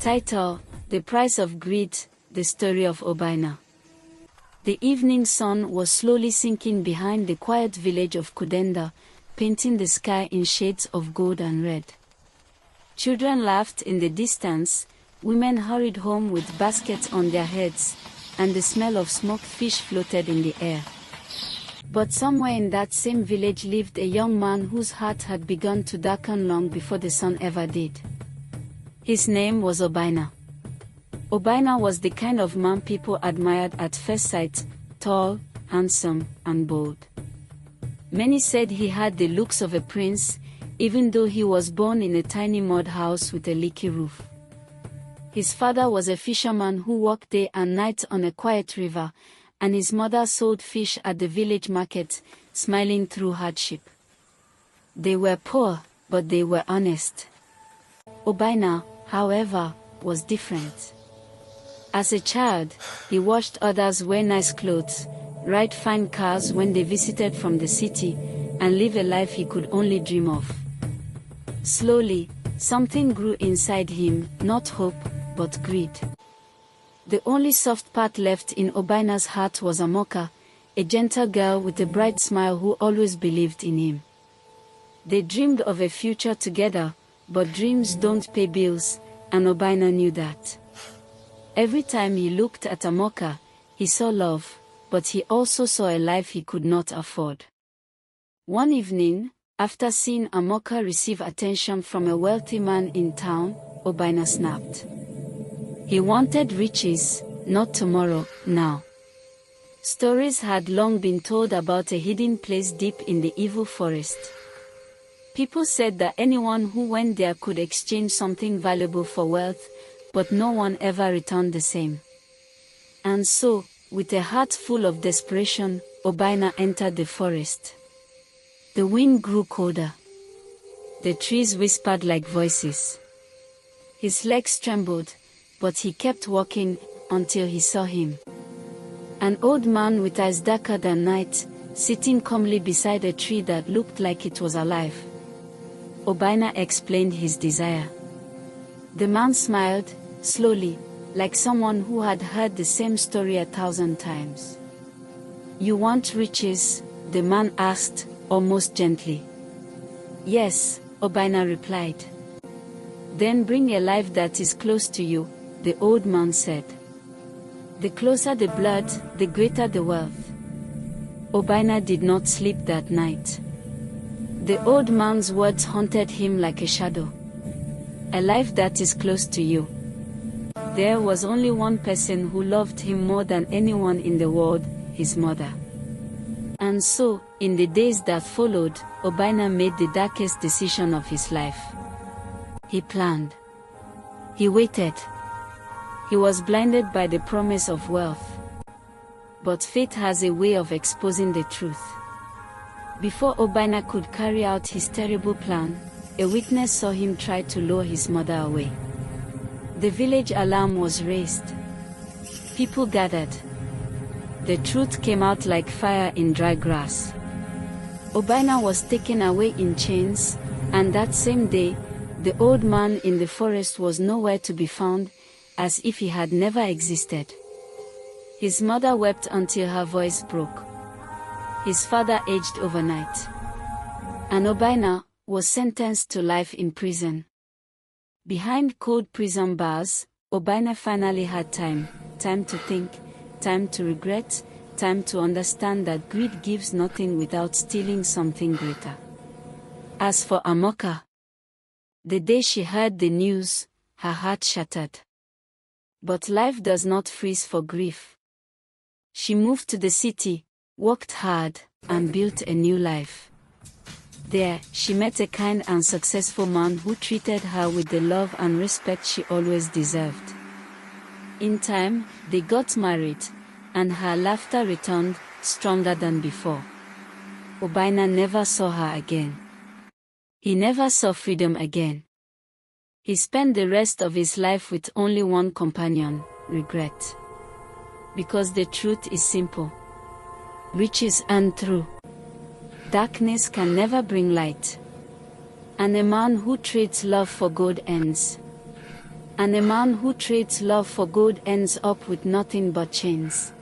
Title: The Price of Greed, The Story of Obina. The evening sun was slowly sinking behind the quiet village of Kudenda, painting the sky in shades of gold and red. Children laughed in the distance, women hurried home with baskets on their heads, and the smell of smoked fish floated in the air. But somewhere in that same village lived a young man whose heart had begun to darken long before the sun ever did. His name was Obina. Obina was the kind of man people admired at first sight: tall, handsome, and bold. Many said he had the looks of a prince, even though he was born in a tiny mud house with a leaky roof. His father was a fisherman who worked day and night on a quiet river, and his mother sold fish at the village market, smiling through hardship. They were poor, but they were honest. Obina, however, was different. As a child, he watched others wear nice clothes, ride fine cars when they visited from the city, and live a life he could only dream of. Slowly, something grew inside him, not hope, but greed. The only soft part left in Obina's heart was Amoka, a gentle girl with a bright smile who always believed in him. They dreamed of a future together, but dreams don't pay bills, and Obina knew that. Every time he looked at Amoka, he saw love, but he also saw a life he could not afford. One evening, after seeing Amoka receive attention from a wealthy man in town, Obina snapped. He wanted riches, not tomorrow, now. Stories had long been told about a hidden place deep in the evil forest. People said that anyone who went there could exchange something valuable for wealth, but no one ever returned the same. And so, with a heart full of desperation, Obina entered the forest. The wind grew colder. The trees whispered like voices. His legs trembled, but he kept walking until he saw him. An old man with eyes darker than night, sitting calmly beside a tree that looked like it was alive. Obina explained his desire. The man smiled, slowly, like someone who had heard the same story 1,000 times. "You want riches?" the man asked, almost gently. "Yes," Obina replied. "Then bring a life that is close to you," the old man said. "The closer the blood, the greater the wealth." Obina did not sleep that night. The old man's words haunted him like a shadow. A life that is close to you. There was only one person who loved him more than anyone in the world, his mother. And so, in the days that followed, Obina made the darkest decision of his life. He planned. He waited. He was blinded by the promise of wealth. But fate has a way of exposing the truth. Before Obina could carry out his terrible plan, a witness saw him try to lure his mother away. The village alarm was raised. People gathered. The truth came out like fire in dry grass. Obina was taken away in chains, and that same day, the old man in the forest was nowhere to be found, as if he had never existed. His mother wept until her voice broke. His father aged overnight. And Obina was sentenced to life in prison. Behind cold prison bars, Obina finally had time to think, time to regret, time to understand that greed gives nothing without stealing something greater. As for Amoka, the day she heard the news, her heart shattered. But life does not freeze for grief. She moved to the city, worked hard, and built a new life. There, she met a kind and successful man who treated her with the love and respect she always deserved. In time, they got married, and her laughter returned, stronger than before. Obina never saw her again. He never saw freedom again. He spent the rest of his life with only one companion, regret. Because the truth is simple. Riches earned through darkness can never bring light. And a man who trades love for gold ends. And a man who trades love for gold ends up with nothing but chains.